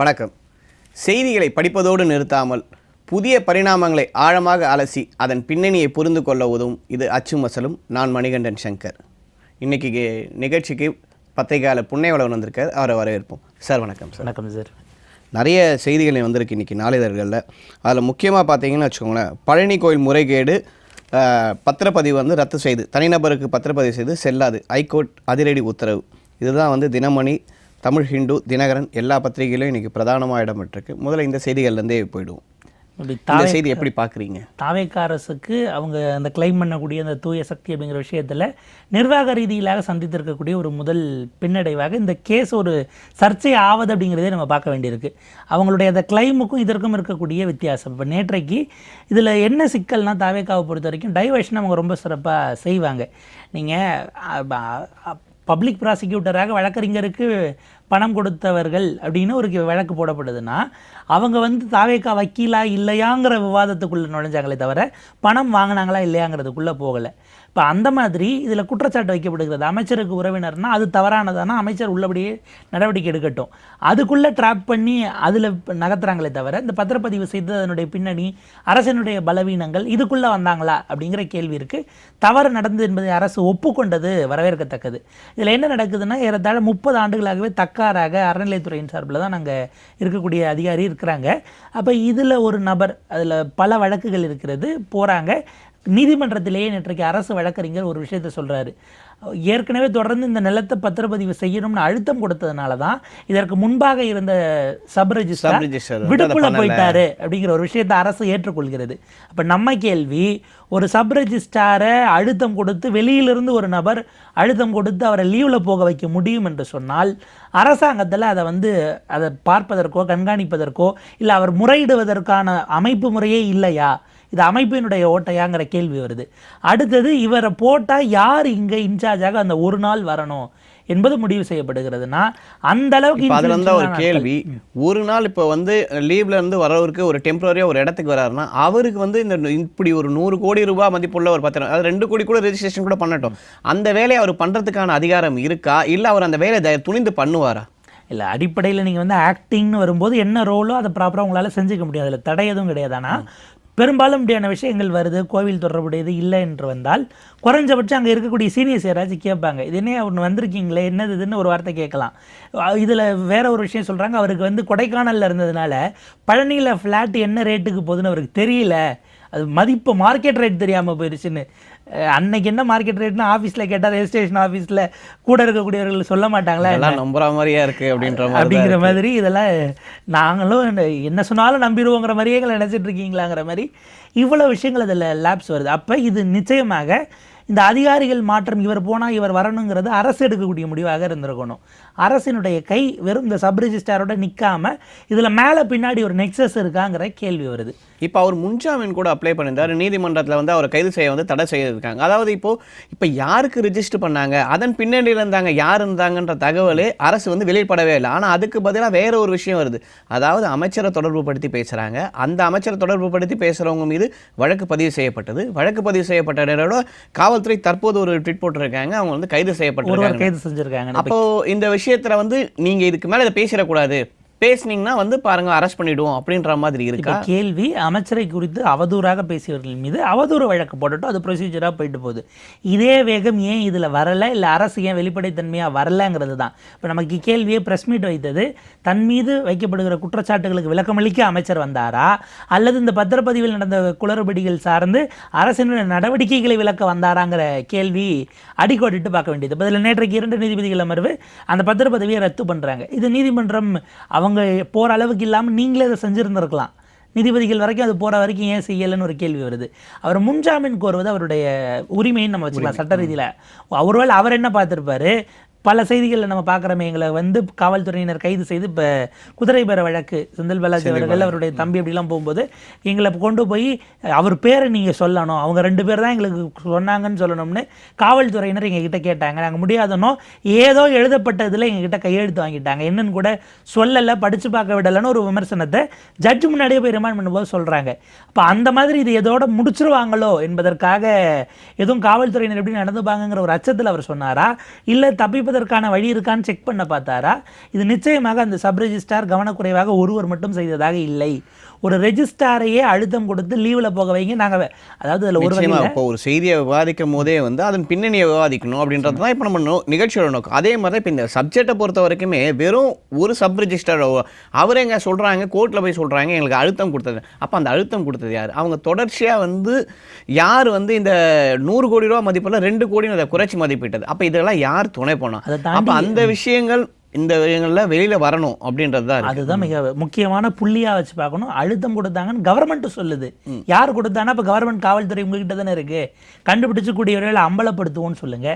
வணக்கம். செய்திகளை படிப்பதோடு நிறுத்தாமல் புதிய பரிணாமங்களை ஆழமாக அலசி அதன் பின்னணியை புரிந்து கொள்ள உதவும் இது அச்சும் அசலும். நான் மணிகண்டன் சங்கர். இன்னைக்கு நிகழ்ச்சிக்கு பத்திரிகையாளர் புண்ணையவளவன் வந்திருக்கார். அவரை வரவேற்போம். சார் வணக்கம். சார் வணக்கம் சார். நிறைய செய்திகள் வந்திருக்கு இன்றைக்கி நாளிதழ்களில். அதில் முக்கியமாக பார்த்தீங்கன்னு வச்சுக்கோங்களேன், பழனி கோயில் முறைகேடு பத்திரப்பதிவு ரத்து செய்து தனிநபருக்கு பத்திரப்பதிவு செய்து செல்லாது, ஹைகோர்ட் அதிரடி உத்தரவு. இதுதான் தினமணி, தமிழ் ஹிந்து, தினகரன் எல்லா பத்திரிகையிலும் இன்றைக்கி பிரதானமாக இடம்பெற்றிருக்கு. முதல்ல இந்த செய்திகள்லேருந்தே போயிடுவோம். இந்த செய்தி எப்படி பார்க்குறீங்க? தாவேக்கா அரசுக்கு அவங்க அந்த கிளைம் பண்ணக்கூடிய அந்த தூய சக்தி அப்படிங்கிற விஷயத்தில் நிர்வாக ரீதியிலாக சந்தித்திருக்கக்கூடிய ஒரு முதல் பின்னடைவாக இந்த கேஸ் ஒரு சர்ச்சை ஆவது அப்படிங்கிறதே நம்ம பார்க்க வேண்டியிருக்கு. அவங்களுடைய அந்த கிளைமுக்கும் இதற்கும் இருக்கக்கூடிய வித்தியாசம். இப்போ நேற்றைக்கு இதில் என்ன சிக்கல்னா, தாவேக்காவை பொறுத்த வரைக்கும் டைவர்ஷன் அவங்க ரொம்ப சிறப்பாக செய்வாங்க. நீங்கள் பப்ளிக் ப்ராசிக்யூட்டராக வழக்கறிஞருக்கு பணம் கொடுத்தவர்கள் அப்படின்னு ஒரு வழக்கு போடப்படுதுன்னா, அவங்க தாவேக்கா வக்கீலா இல்லையாங்கிற விவாதத்துக்குள்ளே நுழைஞ்சாங்களே தவிர பணம் வாங்கினாங்களா இல்லையாங்கிறதுக்குள்ளே போகலை. இப்போ அந்த மாதிரி இதில் குற்றச்சாட்டு வைக்கப்படுகிறது. அமைச்சருக்கு உறவினர்னால் அது தவறானதானா அமைச்சர் உள்ளபடியே நடவடிக்கை எடுக்கட்டும். அதுக்குள்ளே ட்ராப் பண்ணி அதில் நகர்த்துறாங்களே தவிர இந்த பத்திரப்பதிவு செய்து அதனுடைய பின்னணி, அரசினுடைய பலவீனங்கள் இதுக்குள்ளே வந்தாங்களா அப்படிங்கிற கேள்வி இருக்குது. தவறு நடந்தது என்பதை அரசு ஒப்புக்கொண்டது வரவேற்கத்தக்கது. இதில் என்ன நடக்குதுன்னா, ஏறத்தாழ 30 ஆண்டுகளாகவே தக்காராக அறநிலையத்துறையின் சார்பில் தான் நாங்கள் இருக்கக்கூடிய அதிகாரி இருக்கிறாங்க. அப்போ இதில் ஒரு நபர், அதில் பல வழக்குகள் இருக்கிறது, போகிறாங்க நீதிமன்றத்திலேயே. நேற்றைக்கு அரசு வழக்கறிஞர் ஒரு விஷயத்தை சொல்கிறாரு. ஏற்கனவே தொடர்ந்து இந்த நிலத்தை பத்திரப்பதிவு செய்யணும்னு அழுத்தம் கொடுத்ததுனால தான் இதற்கு முன்பாக இருந்த சப் ரெஜிஸ்ட்ரார் விடுப்புல போயிட்டாரு அப்படிங்கிற ஒரு விஷயத்தை அரசு ஏற்றுக்கொள்கிறது. அப்போ நம்ம கேள்வி, ஒரு சப் ரெஜிஸ்ட்ராரை அழுத்தம் கொடுத்து வெளியிலிருந்து ஒரு நபர் அழுத்தம் கொடுத்து அவரை லீவில் போக வைக்க முடியும் என்று சொன்னால், அரசாங்கத்தில் அதை பார்ப்பதற்கோ கண்காணிப்பதற்கோ இல்லை அவர் முறையிடுவதற்கான அமைப்பு முறையே இல்லையா? இது அமைப்பினுடைய ஓட்டையாங்கிற கேள்வி வருது. அடுத்தது, இவரை போட்டால் யார் இங்கே இன்சார்ஜாக அந்த ஒரு நாள் வரணும் என்பது முடிவு செய்யப்படுகிறதுனா, அந்த அளவுக்கு அதில் ஒரு கேள்வி. ஒரு நாள் இப்போ லீவ்ல இருந்து வரவருக்கு ஒரு டெம்பரரியாக ஒரு இடத்துக்கு வராருன்னா, அவருக்கு இந்த இப்படி ஒரு 100 கோடி ரூபாய் மதிப்புள்ள ஒரு பத்திரம், அது 2 கோடி கூட ரெஜிஸ்ட்ரேஷன் கூட பண்ணட்டும், அந்த வேலையை அவர் பண்ணுறதுக்கான அதிகாரம் இருக்கா? இல்லை அவர் அந்த வேலையை துணிந்து பண்ணுவாரா? இல்லை, அடிப்படையில் நீங்கள் ஆக்டிங்னு வரும்போது என்ன ரோலோ அதை ப்ராப்பராக உங்களால் செஞ்சுக்க முடியாது. அதில் தடை எதுவும் கிடையாது. ஆனால் பெரும்பாலும் இப்படியான விஷயங்கள் வருது, கோவில் தொடர்புடையது இல்லை என்று வந்தால் குறைஞ்சபட்சம் அங்கே இருக்கக்கூடிய சீனியர்ஸ் யாராச்சும் கேட்பாங்க, இது என்ன ஒன்று வந்திருக்கீங்களே என்னது இதுன்னு ஒரு வார்த்தை கேட்கலாம். இதில் வேற ஒரு விஷயம் சொல்கிறாங்க, அவருக்கு கொடைக்கானலில் இருந்ததுனால பழனியில் ஃப்ளாட் என்ன ரேட்டுக்கு போகுதுன்னு அவருக்கு தெரியல, அது மதிப்பு மார்க்கெட் ரேட் தெரியாமல் போயிடுச்சுன்னு. அன்னைக்கு என்ன மார்க்கெட் ரேட்னு ஆஃபீஸில் கேட்டால் ரெஜிஸ்ட்ரேஷன் ஆஃபீஸில் கூட இருக்கக்கூடியவர்கள் சொல்ல மாட்டாங்களா, எல்லாம் நம்புற மாதிரியா இருக்குது அப்படிங்கிற மாதிரி. இதெல்லாம் நாங்களும் என்ன சொன்னாலும் நம்பிடுவோங்கிற மாதிரியே எங்களை நினச்சிட்டு இருக்கீங்களாங்கிற மாதிரி இவ்வளோ விஷயங்கள் அதில் லேப்ஸ் வருது. அப்போ இது நிச்சயமாக இந்த அதிகாரிகள் மாற்றம், இவர் போனால் இவர் வரணுங்கிறது அரசு எடுக்கக்கூடிய முடிவாக இருந்திருக்கணும். அரசினுடைய கை வெறும் இந்த சப் ரெஜிஸ்ட்ராரோட நிற்காமல் இதில் மேலே பின்னாடி ஒரு நெக்ஸஸ் இருக்காங்கிற கேள்வி வருது. இப்போ அவர் முன்ஜாமீன் கூட அப்ளை பண்ணியிருந்தார். நீதிமன்றத்தில் அவரை கைது செய்ய தடை செய்திருக்காங்க. அதாவது இப்போ யாருக்கு ரிஜிஸ்டர் பண்ணாங்க, அதன் பின்னணியில் இருந்தாங்க, யார் இருந்தாங்கன்ற தகவலே அரசு வெளியிடப்படவே இல்லை. ஆனால் அதுக்கு பதிலாக வேற ஒரு விஷயம் வருது. அதாவது அமைச்சரை தொடர்பு படுத்தி பேசுகிறாங்க. அந்த அமைச்சரை தொடர்பு படுத்தி பேசுகிறவங்க மீது வழக்கு பதிவு செய்யப்பட்டது. வழக்கு பதிவு செய்யப்பட்ட காவல்துறை தற்போது ஒரு ட்வீட் போட்டிருக்காங்க, அவங்க கைது செய்யப்பட்டிருக்காங்க. அப்போ இந்த விஷயத்துல நீங்க இதுக்கு மேல இதை பேசிடக்கூடாது, பேசுனீங்கன்னா பாருங்க அரெஸ்ட் பண்ணிடுவோம் அப்படின்ற மாதிரி இருக்கா? கேள்வி, அமைச்சரை குறித்து அவதூறாக பேசியவர்கள் மீது அவதூறு வழக்கு போடட்டும், அது ப்ரொசீஜராக போயிட்டு போகுது. இதே வேகம் ஏன் இதில் வரலை, இல்லை அரசு ஏன் வெளிப்படைத்தன்மையாக வரலைங்கிறது தான் இப்போ நமக்கு கேள்வியை. ப்ரெஸ் மீட் வைத்தது தன் மீது வைக்கப்படுகிற குற்றச்சாட்டுகளுக்கு விளக்கமளிக்க அமைச்சர் வந்தாரா, அல்லது இந்த பத்திரப்பதிவில் நடந்த குளறுபடிகள் சார்ந்து அரசினுடைய நடவடிக்கைகளை விளக்க வந்தாராங்கிற கேள்வி அடிக்கோடிட்டு பார்க்க வேண்டியது. இப்போ இதில் நேற்றைக்கு 2 நீதிபதிகள் அமர்வு அந்த பத்திரப்பதிவியை ரத்து பண்ணுறாங்க. இது நீதிமன்றம் அவங்க போகிற அளவுக்கு இல்லாமல் நீங்களே அதை செஞ்சுருந்துருக்கலாம். நீதிபதிகள் வரைக்கும் அது போகிற வரைக்கும் ஏன் செய்யலைன்னு ஒரு கேள்வி வருது. அவர் முன்ஜாமீன் கோருவது அவருடைய உரிமைன்னு நம்ம வச்சுக்கலாம் சட்ட ரீதியில். ஒருவேளை அவர் என்ன பார்த்துருப்பாரு, பல செய்திகளில் நம்ம பார்க்குறோமே, எங்களை காவல்துறையினர் கைது செய்து இப்போ குதிரை பேர வழக்கு செந்தில் பாலாஜி அவர்கள் அவருடைய தம்பி அப்படிலாம் போகும்போது எங்களை கொண்டு போய் அவர் பேரை நீங்கள் சொல்லணும், அவங்க 2 பேர் தான் எங்களுக்கு சொன்னாங்கன்னு சொல்லணும்னு காவல்துறையினர் எங்ககிட்ட கேட்டாங்க. நாங்கள் முடியாதனோ ஏதோ எழுதப்பட்டதில் எங்ககிட்ட கையெழுத்து வாங்கிட்டாங்க, என்னன்னு கூட சொல்லலை, படித்து பார்க்க விடலைன்னு ஒரு விமர்சனத்தை ஜட்ஜு முன்னாடியே போய் ரிமாண்ட் பண்ணும்போது சொல்கிறாங்க. அப்போ அந்த மாதிரி இது எதோட முடிச்சிருவாங்களோ என்பதற்காக எதுவும் காவல்துறையினர் எப்படி நடந்துப்பாங்கிற ஒரு அச்சத்தில் அவர் சொன்னாரா, இல்லை தப்பி தப்பிப்பதற்கான வழி இருக்கான்னு செக் பண்ண பார்த்தாரா? இது நிச்சயமாக அந்த சப் ரெஜிஸ்ட்ரார் கவனக்குறைவாக ஒருவர் மட்டும் செய்ததாக இல்லை. ஒரு ரெஜிஸ்ட்ராரையே அழுத்தம் கொடுத்து லீவில் போக வைங்க. நாங்கள் அதாவது அதில் ஒரு இப்போ ஒரு செய்தியை விவாதிக்கும் போதே வந்து அதன் பின்னணியை விவாதிக்கணும் அப்படின்றது தான் இப்போ நம்ம நிகழ்ச்சியோட நோக்கம். அதே மாதிரி தான் இப்போ இந்த சப்ஜெக்டை பொறுத்த வரைக்குமே வெறும் ஒரு சப் ரெஜிஸ்ட்ரார் அவரே எங்க சொல்கிறாங்க, கோர்ட்டில் போய் சொல்கிறாங்க எங்களுக்கு அழுத்தம் கொடுத்தது. அப்போ அந்த அழுத்தம் கொடுத்தது யார்? அவங்க தொடர்ச்சியாக வந்து யார் வந்து இந்த 100 கோடி ரூபா மதிப்பில் 2 கோடின்னு அதை குறைச்சி மதிப்பிட்டது? அப்போ இதெல்லாம் யார் துணை போனா? அப்போ அந்த விஷயங்கள் இந்த விஷயங்கள்ல வெளியில வரணும் அப்படின்றது தான். அதுதான் மிக முக்கியமான புள்ளியா வச்சு பார்க்கணும். அழுத்தம் கொடுத்தாங்கன்னு கவர்மெண்ட் சொல்லுது. யார் கொடுத்தானா? இப்போ கவர்மெண்ட் காவல்துறை உங்ககிட்ட தானே இருக்கு. கண்டுபிடிச்சு கூடியவர்களை அம்பலப்படுத்துவோன்னு சொல்லுங்க.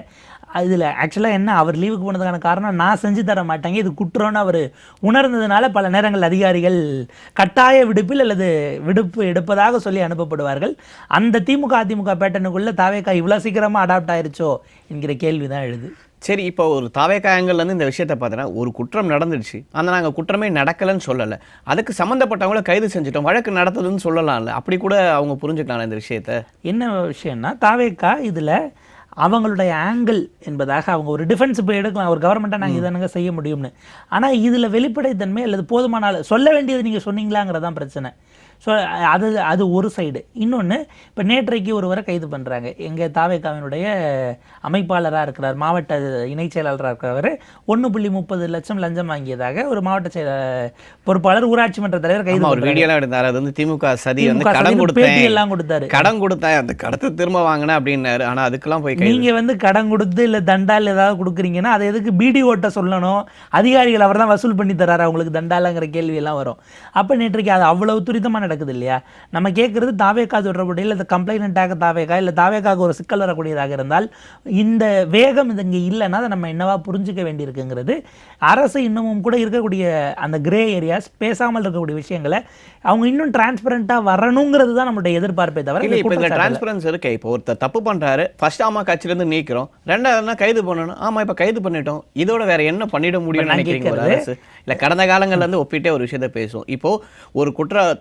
இதில் ஆக்சுவலாக என்ன, அவர் லீவுக்கு போனதுக்கான காரணம் நான் செஞ்சு தர மாட்டேங்க, இது குற்றம்னு அவர் உணர்ந்ததுனால பல நேரங்கள் அதிகாரிகள் கட்டாய விடுப்பில் அல்லது விடுப்பு எடுப்பதாக சொல்லி அனுப்பப்படுவார்கள். அந்த திமுக அதிமுக பேட்டனுக்குள்ளே தாவேக்கா இவ்வளோ சீக்கிரமாக அடாப்ட் ஆயிருச்சோ என்கிற கேள்வி தான் எழுது. சரி, இப்போ ஒரு தாவேக்கா ஆங்கிள்லேருந்து இந்த விஷயத்தை பார்த்தோன்னா, ஒரு குற்றம் நடந்துடுச்சு, ஆனால் நாங்கள் குற்றமே நடக்கலைன்னு சொல்லலை, அதுக்கு சம்மந்தப்பட்டவங்கள கைது செஞ்சுட்டோம், வழக்கு நடத்துதுன்னு சொல்லலாம்ல, அப்படி கூட அவங்க புரிஞ்சுக்கலாம் இந்த விஷயத்தை. என்ன விஷயம்னா, தாவேக்கா இதில் அவங்களுடைய ஆங்கிள் என்பதாக அவங்க ஒரு டிஃபென்ஸ் இப்போ எடுக்கலாம், ஒரு கவர்மெண்ட்டாக நாங்கள் இதனுங்க செய்ய முடியும்னு. ஆனால் இதில் வெளிப்படைத்தன்மை அல்லது போதுமான சொல்ல வேண்டியது நீங்கள் சொன்னீங்களாங்கிறதான் பிரச்சனை. ஸோ அது ஒரு சைடு. இன்னொன்று, இப்போ நேற்றைக்கு ஒருவரை கைது பண்ணுறாங்க. எங்கள் தாவேக்காவினுடைய அமைப்பாளராக இருக்கிறார், மாவட்ட இணைச் செயலாளராக இருக்கிறவர் 1.30 லட்சம் லஞ்சம் வாங்கியதாக ஒரு மாவட்ட பொறுப்பாளர் ஊராட்சி மன்ற தலைவர் கைது. ஒரு வீடியோலாம் எடுத்தார். அது வந்து திமுக சதி வந்து கடன் பேட்டியெல்லாம் கொடுத்தாரு. கடன் கொடுத்தேன், அந்த கடத்தை திரும்ப வாங்கினேன் அப்படின்னாரு. ஆனால் அதுக்கெல்லாம் போய் நீங்கள் வந்து கடன் கொடுத்து இல்லை தண்டால் ஏதாவது கொடுக்குறீங்கன்னா அதை எதுக்கு பிடி ஓட்ட சொல்லணும்? அதிகாரிகள் அவர் தான் வசூல் பண்ணி தர்றாரு அவங்களுக்கு தண்டாலங்கிற கேள்வியெல்லாம் வரும். அப்போ நேற்றைக்கு அது அவ்வளவு துரிதமாக நடக்குது இல்லையா? நம்ம கேட்குறது தாவேக்கா தொடர்புடைய இல்லை கம்ப்ளைண்டாக தாவேக்கா இல்லை தாவேக்காக ஒரு சிக்கல் வரக்கூடியதாக இருந்தால் இந்த வேகம் இது இங்கே இல்லைன்னா அதை நம்ம என்னவா புரிஞ்சுக்க வேண்டியிருக்குங்கிறது. அரசு இன்னமும் கூட இருக்கக்கூடிய அந்த கிரே ஏரியாஸ், பேசாமல் இருக்கக்கூடிய விஷயங்களை அவங்க இன்னும் டிரான்ஸ்பரண்டாக வரணுங்கிறது தான் நம்மளுடைய எதிர்பார்ப்பே தவிர. இப்போ இதில் டிரான்ஸ்பரன்ஸ் இருக்கு. இப்போ ஒருத்தர் தப்பு பண்ணுறாரு, ஃபர்ஸ்ட் ஆமா கட்சியிலேருந்து நீக்கிறோம், ரெண்டாவதுனா கைது பண்ணணும். ஆமாம், இப்போ கைது பண்ணிட்டோம், இதோட வேற என்ன பண்ணிட முடியும்னு நினைக்கிறீங்க அரசு? இல்லை கடந்த காலங்கள்லேருந்து ஒப்பிட்டே ஒரு விஷயத்த பேசும். இப்போது ஒரு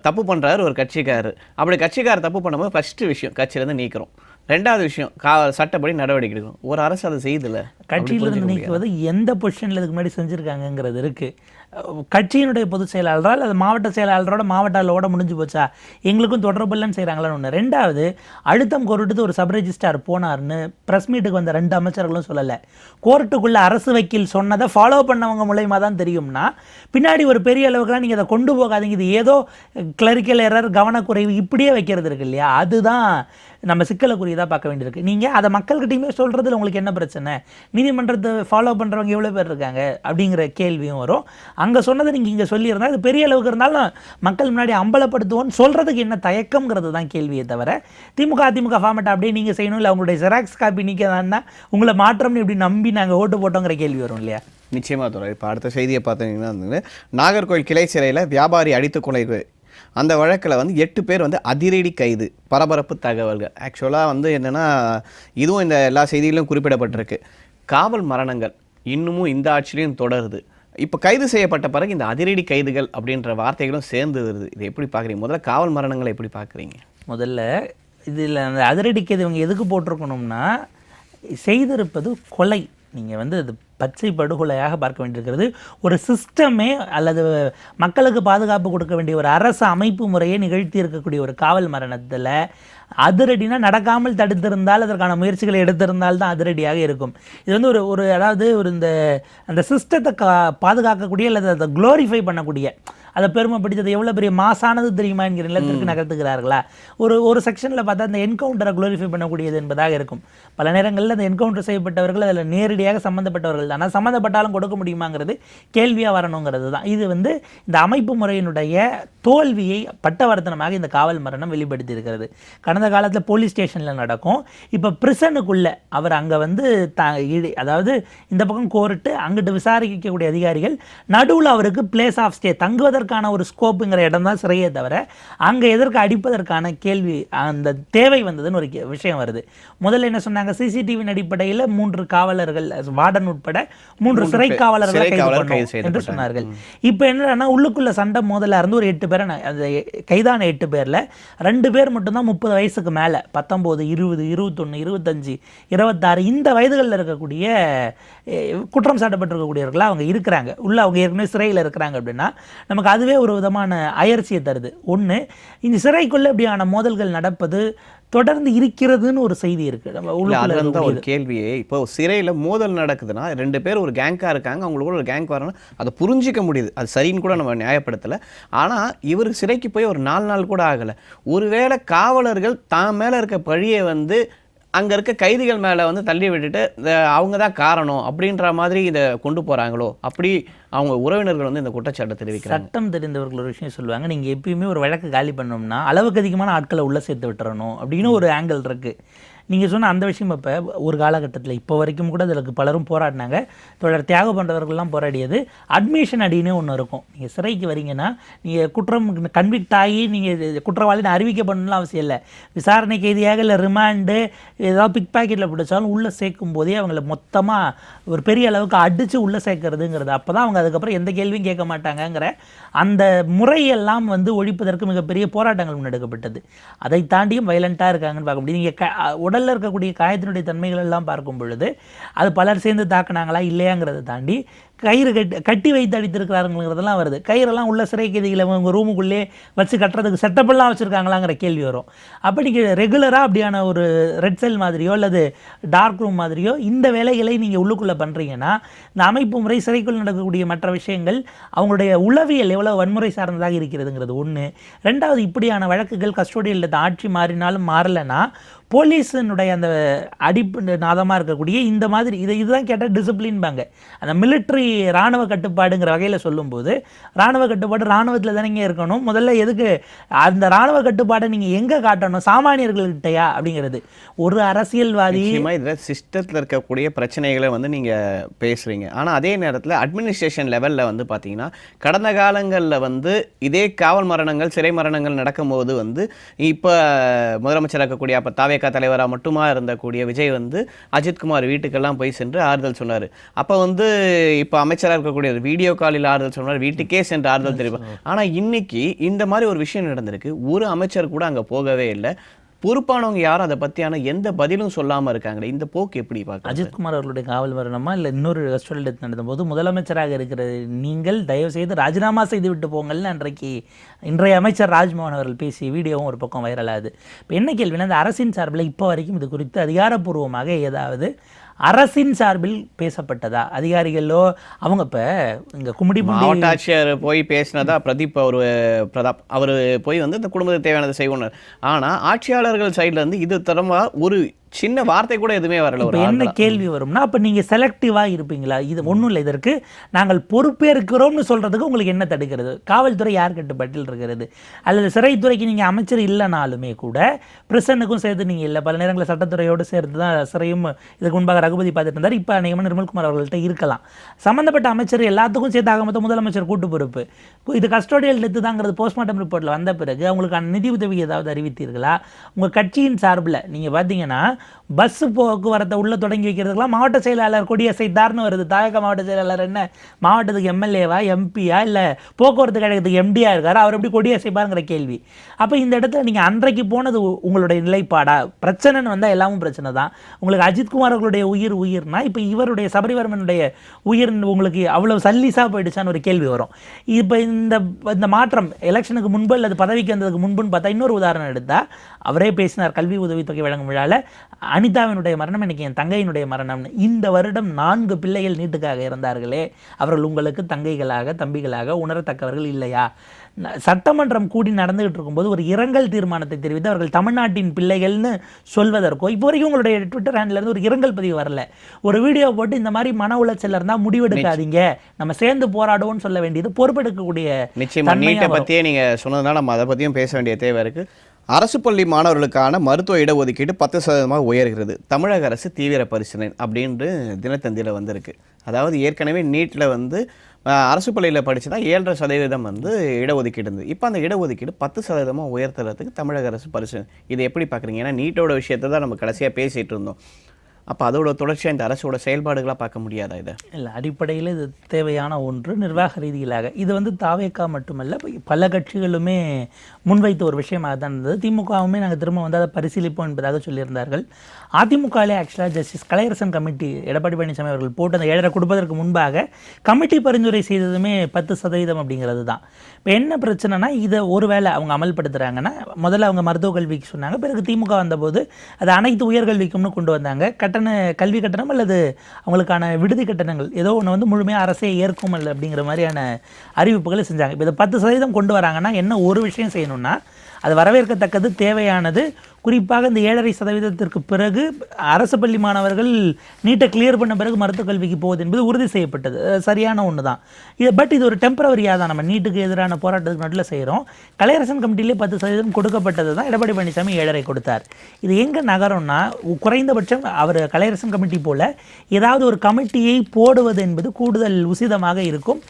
தப்பு பண்ணுறாரு ஒரு கட்சிக்காரர், அப்படி கட்சிக்காரர் தப்பு பண்ணும்போது ஃபர்ஸ்ட் விஷயம் கட்சியிலேருந்து நீக்கிறோம், ரெண்டாவது விஷயம் சட்டப்படி நடவடிக்கை எடுக்கணும். ஒரு அரசு அதை செய்யுதுல. கட்சியிலிருந்து நீக்குவது எந்த பொசிஷனில் இதுக்கு முன்னாடி செஞ்சுருக்காங்கங்கிறது இருக்குது. கட்சியினுடைய பொதுச் செயலாளரால் அது மாவட்ட செயலாளரோட மாவட்ட அளவோட முடிஞ்சு போச்சா? எங்களுக்கும் தொடர்பு இல்லைன்னு செய்கிறாங்களான்னு ஒன்று. ரெண்டாவது, அழுத்தம் கோர்ட்டு ஒரு சப் ரெஜிஸ்ட்ரார் போனார்னு ப்ரெஸ் மீட்டுக்கு வந்த 2 அமைச்சர்களும் சொல்லலை. கோர்ட்டுக்குள்ளே அரசு வக்கீல் சொன்னதை ஃபாலோ பண்ணவங்க மூலயமா தான் தெரியும்னா பின்னாடி ஒரு பெரிய அளவுக்குலாம் நீங்கள் அதை கொண்டு போகாதீங்க, இது ஏதோ கிளரிக்கல் எரர், கவனக்குறைவு இப்படியே வைக்கிறது இருக்கு இல்லையா? அதுதான் நம்ம சிக்கலுக்குரியதாக பார்க்க வேண்டியிருக்கு. நீங்கள் அதை மக்கள்கிட்டையுமே சொல்கிறதுல உங்களுக்கு என்ன பிரச்சனை? நீதிமன்றத்தை ஃபாலோ பண்ணுறவங்க எவ்வளோ பேர் இருக்காங்க அப்படிங்கிற கேள்வியும் வரும். அங்கே சொன்னதை நீங்கள் இங்கே சொல்லியிருந்தால் அது பெரிய அளவுக்கு இருந்தாலும் மக்கள் முன்னாடி அம்பலப்படுத்துவோன்னு சொல்கிறதுக்கு என்ன தயக்கம்ங்கிறது தான் கேள்வியை தவிர, திமுக அதிமுக ஃபார்மேட் அப்படியே நீங்கள் செய்யணும், இல்லை அவங்களுடைய ஜெராக்ஸ் காப்பி நீக்கதான்னா உங்களை மாற்றம்னு இப்படி நம்பி நாங்கள் ஓட்டு போட்டோங்கிற கேள்வி வரும் இல்லையா? நிச்சயமாக தோற. இப்போ அடுத்த செய்தியை பார்த்தீங்கன்னா வந்து நாகர்கோவில் கிளை சிறையில் வியாபாரி அடித்து கொலை, அந்த வழக்கில் வந்து 8 பேர் வந்து அதிரடி கைது, பரபரப்பு தகவல்கள். ஆக்சுவலாக வந்து என்னென்னா, இதுவும் இந்த எல்லா செய்திகளிலும் குறிப்பிடப்பட்டிருக்கு. காவல் மரணங்கள் இன்னமும் இந்த ஆட்சியிலையும் தொடருது. இப்போ கைது செய்யப்பட்ட பிறகு இந்த அதிரடி கைதுகள் அப்படின்ற வார்த்தைகளும் சேர்ந்து வருது. இதை எப்படி பார்க்குறீங்க? முதல்ல காவல் மரணங்களை எப்படி பார்க்குறீங்க? முதல்ல இதில் அந்த அதிரடி கைது இவங்க எதுக்கு போட்டிருக்கணும்னா, செய்திருப்பது கொலை. நீங்கள் வந்து அது பச்சை படுகொலையாக பார்க்க வேண்டியிருக்கிறது. ஒரு சிஸ்டமே அல்லது மக்களுக்கு பாதுகாப்பு கொடுக்க வேண்டிய ஒரு அரசு அமைப்பு முறையை நிகழ்த்தி இருக்கக்கூடிய ஒரு காவல் மரணத்தில் அதிரடினா நடக்காமல் தடுத்திருந்தால், அதற்கான முயற்சிகளை எடுத்திருந்தால் தான் அதிரடியாக இருக்கும். இது வந்து ஒரு அதாவது இந்த அந்த சிஸ்டத்தை பாதுகாக்கக்கூடிய அல்லது அதை க்ளோரிஃபை பண்ணக்கூடிய, அதை பெருமைப்படுத்தி எவ்வளோ பெரிய மாசானது தெரியுமா என்கிற நிலத்திற்கு நகர்த்துகிறார்களா? ஒரு செக்ஷனில் பார்த்தா அந்த என்கவுண்டரை க்ளோரிஃபை பண்ணக்கூடியது என்பதாக இருக்கும். பல நேரங்களில் அந்த என்கவுண்டர் செய்யப்பட்டவர்கள் அதில் நேரடியாக சம்மந்தப்பட்டவர்கள் தான். ஆனால் சம்மந்தப்பட்டாலும் கொடுக்க முடியுமாங்கிறது கேள்வியாக வரணுங்கிறது தான். இது வந்து இந்த அமைப்பு முறையினுடைய தோல்வியை பட்டவர்த்தனமாக இந்த காவல் மரணம் வெளிப்படுத்தி இருக்கிறது. கடந்த காலத்தில் போலீஸ் ஸ்டேஷனில் நடக்கும், இப்போ பிரிசனுக்குள்ளே அவர் அங்கே வந்து அதாவது இந்த பக்கம் கோர்ட்டு, அங்கிட்டு விசாரிக்கக்கூடிய அதிகாரிகள், நடுவில் அவருக்கு பிளேஸ் ஆஃப் ஸ்டே தங்குவதற்கு அடிப்பதற்கான ஒரு ஸ்கோப்புங்கிற இடம் தான் சிறையே தவிர அங்கே எதற்கு அடிப்பதற்கான கேள்வி அந்த தேவை வந்ததுன்னு ஒரு விஷயம் வருது. முதல்ல என்ன சொன்னாங்க, சிசிடிவியின் அடிப்படையில் 3 காவலர்கள் வார்டன் உட்பட 3 சிறை காவலர்களை கைது பண்ணோம் என்று சொன்னார்கள். இப்போ என்னன்னா உள்ளுக்குள்ள சண்டை மோதலாக இருந்து ஒரு 8 பேரை அந்த கைதான 8 பேரில் 2 பேர் மட்டும்தான் 30 வயசுக்கு மேலே, 19, 20, 21, 25, 26 இந்த வயதுகளில் இருக்கக்கூடிய குற்றம் சாட்டப்பட்டிருக்கக்கூடியவர்களாக அவங்க இருக்கிறாங்க. உள்ள அவங்க ஏற்கனவே சிறையில் இருக்கிறாங்க அப்படின்னா நமக்கு அதுவே ஒரு விதமான அயற்சியை தருது. ஒன்று, இந்த சிறைக்குள்ளே இப்படியான மோதல்கள் நடப்பது தொடர்ந்து இருக்கிறதுன்னு ஒரு செய்தி இருக்கு. நம்ம உள்ள ஒரு கேள்வியே, இப்போ சிறையில் மோதல் நடக்குதுன்னா 2 பேர் ஒரு கேங்காக இருக்காங்க, அவங்களுக்கு ஒரு கேங்க் வரணும், அதை புரிஞ்சிக்க முடியுது, அது சரின்னு கூட நம்ம நியாயப்படுத்தலை. ஆனால் இவர் சிறைக்கு போய் ஒரு 4 நாள் கூட ஆகலை. ஒருவேளை காவலர்கள் தான் மேலே இருக்க பழியை வந்து அங்கே இருக்க கைதிகள் மேலே வந்து தள்ளி விட்டுட்டு அவங்க தான் காரணம் அப்படின்ற மாதிரி இதை கொண்டு போகிறாங்களோ, அப்படி அவங்க உறவினர்கள் வந்து இந்த குற்றச்சாட்டை தெரிவிக்கிறாங்க. சட்டம் தெரிந்தவர்கள் ஒரு விஷயம் சொல்லுவாங்க, நீங்கள் எப்பயுமே ஒரு வழக்கு காலி பண்ணோம்னா அளவுக்கு அதிகமான ஆட்களை உள்ளே சேர்த்து விட்டுறணும் அப்படின்னு ஒரு ஆங்கிள் இருக்குது. நீங்கள் சொன்ன அந்த விஷயம் இப்போ ஒரு காலகட்டத்தில் இப்போ வரைக்கும் கூட அதுக்கு பலரும் போராடினாங்க. தொடர் தியாகம் பண்ணுறவர்கள்லாம் போராடியது அட்மிஷன் அடினே ஒன்று இருக்கும். நீங்கள் சிறைக்கு வரீங்கன்னா நீங்கள் குற்றம் கன்விக்ட் ஆகி நீங்கள் குற்றவாளின்னு அறிவிக்கப்படணும்னு அவசியம் இல்லை. விசாரணை கைதியாக இல்லை ரிமாண்டு ஏதாவது பிக் பாக்கெட்டில் பிடிச்சாலும் உள்ளே சேர்க்கும் போதே அவங்கள மொத்தமாக ஒரு பெரிய அளவுக்கு அடித்து உள்ளே சேர்க்கறதுங்கிறது. அப்போ தான் அவங்க அதுக்கப்புறம் எந்த கேள்வியும் கேட்க மாட்டாங்கங்கிற அந்த முறையெல்லாம் வந்து ஒழிப்பதற்கு மிகப்பெரிய போராட்டங்கள் முன்னெடுக்கப்பட்டது. அதை தாண்டியும் வயலண்ட்டாக இருக்காங்கன்னு பார்க்க முடியும். நீங்கள் உடலில் இருக்கக்கூடிய காயத்தினுடைய தன்மைகள் எல்லாம் பார்க்கும் பொழுது அது பலர் சேர்ந்து தாக்குனாங்களா இல்லையாங்கிறத தாண்டி கயிறு கட்டி வைத்து அடித்திருக்கிறாருங்கிறதெல்லாம் வருது. கயிறெல்லாம் உள்ள சிறை கைதிகளை அவங்க ரூமுக்குள்ளே வச்சு கட்டுறதுக்கு செட்டப்பெல்லாம் வச்சுருக்காங்களாங்கிற கேள்வி வரும். அப்போ நீங்கள் ரெகுலராக அப்படியான ஒரு ரெட் செல் மாதிரியோ அல்லது டார்க் ரூம் மாதிரியோ இந்த வேலைகளை நீங்கள் உள்ளுக்குள்ளே பண்ணுறீங்கன்னா இந்த அமைப்பு முறை சிறைக்குள் நடக்கக்கூடிய மற்ற விஷயங்கள் அவங்களுடைய உளவியல் எவ்வளோ வன்முறை சார்ந்ததாக இருக்கிறதுங்கிறது ஒன்று. ரெண்டாவது, இப்படியான வழக்குகள் கஸ்டோடியல் ஆட்சி மாறினாலும் மாறலைன்னா போலீஸினுடைய அந்த அடிப்பு நாதமாக இருக்கக்கூடிய இந்த மாதிரி இதுதான் கேட்டால் டிசிப்ளின்பாங்க. அந்த மிலிட்ரி இராணுவ கட்டுப்பாடுங்கிற வகையில் சொல்லும்போது இராணுவ கட்டுப்பாடு இராணுவத்தில் தானேங்க இருக்கணும். முதல்ல எதுக்கு அந்த இராணுவ கட்டுப்பாடை நீங்கள் எங்கே காட்டணும், சாமானியர்கள்கிட்டயா அப்படிங்கிறது. ஒரு அரசியல்வாதி இதில் சிஸ்டத்தில் இருக்கக்கூடிய பிரச்சனைகளை வந்து நீங்கள் பேசுகிறீங்க. ஆனால் அதே நேரத்தில் அட்மினிஸ்ட்ரேஷன் லெவலில் வந்து பார்த்தீங்கன்னா கடந்த காலங்களில் வந்து இதே காவல் மரணங்கள் சிறை மரணங்கள் நடக்கும்போது வந்து இப்போ முதலமைச்சராக இருக்கக்கூடிய அப்போ தாவேகா தலைவராக மட்டுமா இருந்தக்கூடிய விஜய் வந்து அஜித்குமார் வீட்டுக்கெல்லாம் போய் சென்று ஆறுதல் சொன்னார். அப்போ வந்து இப்போ அமைச்சராக இருக்கக்கூடிய வீடியோ காலில் ஆறுதல் சொன்னார், வீட்டுக்கே சென்று ஆறுதல் தெரிவிப்பார். ஆனால் இன்னைக்கு இந்த மாதிரி ஒரு விஷயம் நடந்திருக்கு, ஒரு அமைச்சர் கூட அங்கே போகவே இல்லை. பொறுப்பானவங்க யாரும் அதை பற்றியான எந்த பதிலும் சொல்லாமல் இருக்காங்களே, இந்த போக்கு எப்படி பார்க்க? அஜித்குமார் அவர்களுடைய காவல் மரணமா இல்லை இன்னொரு கஸ்டோடியல் டெத் நடந்தபோது முதலமைச்சராக இருக்கிற நீங்கள் தயவு செய்து ராஜினாமா செய்து விட்டு போங்கள்னு இன்றைய அமைச்சர் ராஜ்மோகன் அவர்கள் பேசிய வீடியோவும் ஒரு பக்கம் வைரலாகுது. இப்போ என்ன கேள்வினா, இந்த அரசின் சார்பில் இப்போ வரைக்கும் இது குறித்து அதிகாரப்பூர்வமாக ஏதாவது அரசின் சார்பில் பேசப்பட்டதா? அதிகாரிகளோ அவங்க இப்போ இங்கே கும்மிடிப்பூண்டி மாவட்ட ஆட்சியர் போய் பேசினதா பிரதாப் அவர் போய் வந்து இந்த குடும்பத்துக்கு தேவையானதை செய்வோம். ஆனால் ஆட்சியாளர்கள் சைட்லேருந்து இது தரமாக ஒரு சின்ன வார்த்தை கூட எதுவுமே வரல. இப்போ என்ன கேள்வி வரும்னா, அப்போ நீங்கள் செலக்டிவாக இருப்பீங்களா? இது ஒன்றும் இல்லை, இதற்கு நாங்கள் பொறுப்பேற்கிறோம்னு சொல்கிறதுக்கு உங்களுக்கு என்ன தடுக்கிறது? காவல்துறை யார் கட்டுப்பாட்டில் இருக்கிறது? அல்லது சிறைத்துறைக்கு நீங்கள் அமைச்சர் இல்லைனாலுமே கூட பிரசன்னுக்கும் சேர்த்து நீங்கள் இல்லை, பல நேரங்களில் சட்டத்துறையோடு சேர்த்து தான் சிறையும் இதுக்கு முன்பாக ரகுபதி பார்த்துட்டு இருந்தார். இப்போ அநேகமாக நிர்மல்குமார் அவர்கள்ட்ட இருக்கலாம். சம்மந்தப்பட்ட அமைச்சர் எல்லாத்துக்கும் சேர்த்து ஆக மொத்தம் முதலமைச்சர் கூட்டு பொறுப்பு. இது கஸ்டோடியல் டெத்து தாங்கிறது போஸ்ட்மார்ட்டம் ரிப்போர்ட்டில் வந்த பிறகு அவங்களுக்கான நிதி உதவி ஏதாவது அறிவித்தீர்களா? உங்கள் கட்சியின் சார்பில் நீங்கள் பார்த்தீங்கன்னா பஸ் போக்குவரத்தை உள்ள தொடங்கி வைக்கிறதுக்கெல்லாம் மாவட்ட செயலாளர் கொடியசைத்தார்னு வருது. தாயக மாவட்ட செயலாளர் என்ன மாவட்டத்துக்கு எம்எல்ஏவா எம்பியா இல்லை போக்குவரத்து கழகத்துக்கு எம்டியா இருக்காரு, அவர் எப்படி கொடியசைப்பாருங்கிற கேள்வி. அப்போ இந்த இடத்துல நீங்கள் அன்றைக்கு போனது உங்களுடைய நிலைப்பாடா? பிரச்சனைன்னு வந்தால் எல்லாமும் பிரச்சனை தான். உங்களுக்கு அஜித்குமார் அவர்களுடைய உயிர்னா இப்போ இவருடைய சபரிவர்மனுடைய உயிர் உங்களுக்கு அவ்வளவு சல்லிஸாக போயிடுச்சான்னு ஒரு கேள்வி வரும். இப்போ இந்த மாற்றம் எலெக்ஷனுக்கு முன்பு அல்லது பதவிக்கு வந்ததுக்கு முன்புன்னு பார்த்தா இன்னொரு உதாரணம் எடுத்தால் அவரே பேசினார் கல்வி உதவித்தொகை வழங்கும் விழாவில், அனிதாவினுடைய மரணம் இன்னைக்கு என் தங்கையினுடைய மரணம்னு. இந்த வருடம் 4 பிள்ளைகள் நீட்டுக்காக இருந்தார்களே, அவர்கள் உங்களுக்கு தங்கைகளாக தம்பிகளாக உணரத்தக்கவர்கள் இல்லையா? சட்டமன்றம் கூடி நடந்துகிட்டு இருக்கும்போது ஒரு இரங்கல் தீர்மானத்தை தெரிவித்து அவர்கள் தமிழ்நாட்டின் பிள்ளைகள்னு சொல்வதற்கோ இப்போ வரைக்கும் உங்களுடைய ட்விட்டர் ஹேண்ட்லேருந்து ஒரு இரங்கல் பதிவு வரல. ஒரு வீடியோ போட்டு இந்த மாதிரி மன உளைச்சல் இருந்தால் முடிவெடுக்காதீங்க, நம்ம சேர்ந்து போராடுவோம்னு சொல்ல வேண்டியது பொறுப்பெடுக்கக்கூடிய. நிச்சயமா நீட்டை பற்றியே நீங்கள் சொன்னதுனால நம்ம அதை பற்றியும் பேச வேண்டிய தேவை இருக்குது. அரசு பள்ளி மாணவர்களுக்கான மருத்துவ இடஒதுக்கீடு 10% உயர்கிறது, தமிழக அரசு தீவிர பரிசீலனை அப்படின்ட்டு தினத்தந்தியில் வந்திருக்கு. அதாவது ஏற்கனவே நீட்டில் வந்து அரசு பள்ளியில் படிச்சு தான் 7.5% வந்து இடஒதுக்கீடு இருந்தது. இப்போ அந்த இடஒதுக்கீடு 10% உயர்த்துறதுக்கு தமிழக அரசு பரிசீலனை. இதை எப்படி பார்க்குறீங்க? ஏன்னா நீட்டோட விஷயத்தை தான் நம்ம கடைசியாக பேசிகிட்டு இருந்தோம். அப்போ அதோட தொடர்ச்சியாக இந்த அரசோட செயல்பாடுகளாக பார்க்க முடியாதா இதை? இல்லை, அடிப்படையில் இது தேவையான ஒன்று. நிர்வாக ரீதியிலாக இது வந்து தாவேக்கா மட்டுமல்ல, பல கட்சிகளுமே முன்வைத்த ஒரு விஷயமாக தான் இருந்தது. திமுகவுமே நாங்கள் திரும்ப வந்து அதை பரிசீலிப்போம் என்பதாக சொல்லியிருந்தார்கள். அதிமுகவிலே ஆக்சுவலாக ஜஸ்டிஸ் கலையரசன் கமிட்டி எடப்பாடி பழனிசாமி அவர்கள் போட்டு அந்த 7.5 கொடுப்பதற்கு முன்பாக கமிட்டி பரிந்துரை செய்ததுமே 10% அப்படிங்கிறது தான். இப்போ என்ன பிரச்சனைனா, இதை ஒருவேளை அவங்க அமல்படுத்துகிறாங்கன்னா, முதல்ல அவங்க மருத்துவ கல்விக்கு சொன்னாங்க, பிறகு திமுக வந்தபோது அது அனைத்து உயர்கல்விக்கும்னு கொண்டு வந்தாங்க. கல்வி கட்டணம் அல்லது அவங்களுக்கான விடுதி கட்டணங்கள் ஏதோ ஒன்று வந்து முழுமையாக அரசே ஏற்கும் அல்ல அப்படிங்கிற மாதிரியான அறிவிப்புகளை செஞ்சாங்க. இப்போ இதை 10% கொண்டு வராங்கன்னா என்ன ஒரு விஷயம் செய்யணும்னா, அது வரவேற்கத்தக்கது, தேவையானது. குறிப்பாக இந்த 7.5% பிறகு அரசு பள்ளி மாணவர்கள் நீட்டை கிளியர் பண்ண பிறகு மருத்துவக் கல்விக்கு போகுது என்பது உறுதி செய்யப்பட்டது. சரியான ஒன்று தான் இது. பட் இது ஒரு டெம்பரவரியாக தான் நம்ம நீட்டுக்கு எதிரான போராட்டத்துக்கு நடுவில் செய்கிறோம். கலையரசன் கமிட்டியிலே 10% கொடுக்கப்பட்டது தான். எடப்பாடி பழனிசாமி 7.5 கொடுத்தார். இது எங்கே நகரம்னா, குறைந்தபட்சம் அவர் கலையரசன் கமிட்டி போல் ஏதாவது ஒரு கமிட்டியை போடுவது என்பது கூடுதல் உசிதமாக இருக்கும்.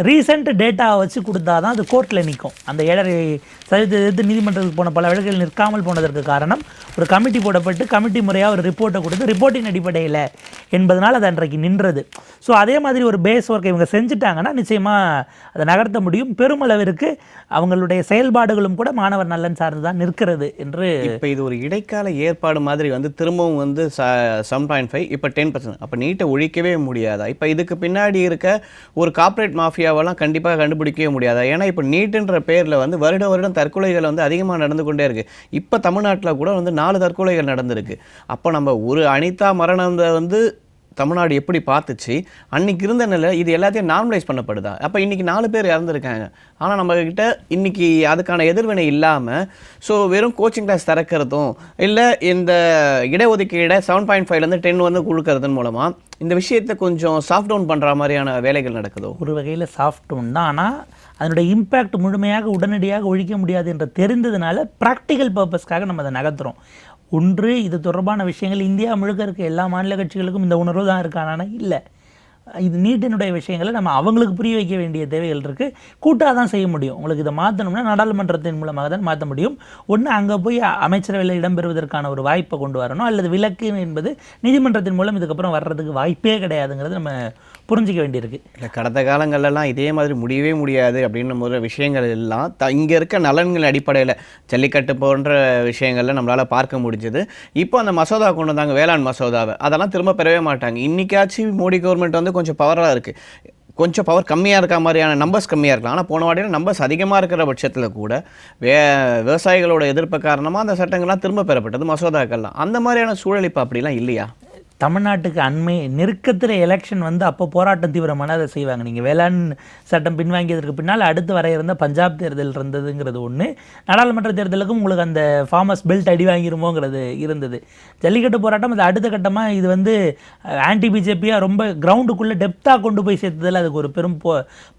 ரீசெண்ட் டேட்டாவை வச்சு கொடுத்தா தான் அது கோர்ட்டில் நிற்கும். அந்த 7.5% நீதிமன்றத்துக்கு போன பல வழக்குகள் நிற்காமல் போனதற்கு காரணம், ஒரு கமிட்டி போடப்பட்டு கமிட்டி முறையாக ஒரு ரிப்போர்ட்டை கொடுத்து ரிப்போர்ட்டின் அடிப்படையில் என்பதனால் அது அன்றைக்கு நின்றது. ஸோ அதே மாதிரி ஒரு பேஸ் ஒர்க்கை இவங்க செஞ்சுட்டாங்கன்னா நிச்சயமாக அதை நகர்த்த முடியும். பெருமளவிற்கு அவங்களுடைய செயல்பாடுகளும் கூட மாணவர் நலன் சார்ந்து தான் நிற்கிறது என்று. இப்போ இது ஒரு இடைக்கால ஏற்பாடு மாதிரி வந்து திரும்பவும் வந்து 7.5 இப்போ 10%. அப்போ நீட்டை ஒழிக்கவே முடியாதா? இப்போ இதுக்கு பின்னாடி இருக்க ஒரு கார்ப்பரேட் மாஃபியாவெல்லாம் கண்டிப்பாக கண்டுபிடிக்கவே முடியாதா? ஏன்னா இப்போ நீட்டுன்ற பேரில் வந்து வருடம் தற்கொலைகள் வந்து அதிகமாக நடந்து கொண்டே இருக்குது. இப்போ தமிழ்நாட்டில் கூட வந்து 4 தற்கொலைகள் நடந்திருக்கு. அப்போ நம்ம ஒரு அனிதா மரணத்தை வந்து தமிழ்நாடு எப்படி பார்த்துச்சு, அன்னைக்கு இருந்த நிலை இது எல்லாத்தையும் நார்மலைஸ் பண்ணப்படுதா? அப்போ இன்றைக்கி 4 பேர் இறந்துருக்காங்க. ஆனால் நம்மக்கிட்ட இன்றைக்கி அதுக்கான எதிர்வினை இல்லாமல் ஸோ வெறும் கோச்சிங் கிளாஸ் திறக்கிறதும் இல்லை இந்த இடஒதுக்கீடை 7.5லேருந்து 10 வந்து கொடுக்கறதன் மூலமாக இந்த விஷயத்தை கொஞ்சம் சாஃப்ட் டவுன் பண்ணுற மாதிரியான வேலைகள் நடக்குதோ? ஒரு வகையில் சாஃப்ட் டவுன் தான். ஆனால் அதனுடைய இம்பேக்ட் முழுமையாக உடனடியாக ஒழிக்க முடியாது என்று தெரிந்ததுனால ப்ராக்டிக்கல் பர்பஸ்க்காக நம்ம அதை நகர்த்துறோம். ஒன்று, இது தொடர்பான விஷயங்கள் இந்தியா முழுக்க இருக்க எல்லா மாநில கட்சிகளுக்கும் இந்த உணர்வு தான் இருக்கானா? இல்லை. இது நீட்டினுடைய விஷயங்களை நம்ம அவங்களுக்கு புரிய வைக்க வேண்டிய தேவைகள் இருக்குது. கூட்டாக தான் செய்ய முடியும். உங்களுக்கு இதை மாற்றணும்னா நாடாளுமன்றத்தின் மூலமாக தான் மாற்ற முடியும். ஒன்று, அங்கே போய் அமைச்சரவையில் இடம்பெறுவதற்கான ஒரு வாய்ப்பை கொண்டு வரணும். அல்லது விலக்கு என்பது நீதிமன்றத்தின் மூலம் இதுக்கப்புறம் வர்றதுக்கு வாய்ப்பே கிடையாதுங்கிறது நம்ம புரிஞ்சிக்க வேண்டியிருக்கு. இல்லை, கடந்த காலங்கள்லாம் இதே மாதிரி முடியவே முடியாது அப்படின்னு முதல்ல விஷயங்கள் எல்லாம் இங்கே இருக்க நலன்கள் அடிப்படையில் ஜல்லிக்கட்டு போன்ற விஷயங்களில் நம்மளால் பார்க்க முடிஞ்சது. இப்போ அந்த மசோதா கொண்டு வந்தாங்க, வேளாண் மசோதாவை, அதெல்லாம் திரும்ப பெறவே மாட்டாங்க. இன்றைக்காச்சும் மோடி கவர்மெண்ட் வந்து கொஞ்சம் பவராக இருக்குது, கொஞ்சம் பவர் கம்மியாக இருக்க மாதிரியான நம்பர்ஸ் கம்மியாக இருக்கலாம். ஆனால் போன வாட்டியில் நம்பர்ஸ் அதிகமாக இருக்கிற பட்சத்தில் கூட விவசாயிகளோட எதிர்ப்பு காரணமாக அந்த சட்டங்கள்லாம் திரும்ப பெறப்பட்டது, மசோதாக்கள்லாம். அந்த மாதிரியான சூழல் இப்போ அப்படிலாம் இல்லையா? தமிழ்நாட்டுக்கு அண்மை நெருக்கத்தில் எலெக்ஷன் வந்து அப்போ போராட்டம் தீவிரமான அதை செய்வாங்க. நீங்கள் வேளாண் சட்டம் பின்வாங்கியதற்கு பின்னால் அடுத்து வர இருந்த பஞ்சாப் தேர்தல் இருந்ததுங்கிறது ஒன்று. நாடாளுமன்ற தேர்தலுக்கும் உங்களுக்கு அந்த ஃபார்மர்ஸ் பெல்ட் அடி வாங்கிருமோங்கிறது இருந்தது. ஜல்லிக்கட்டு போராட்டம் அது அடுத்த கட்டமாக இது வந்து ஆன்டி பிஜேபியாக ரொம்ப கிரவுண்டுக்குள்ளே டெப்த்தாக கொண்டு போய் சேர்த்ததில் அதுக்கு ஒரு பெரும்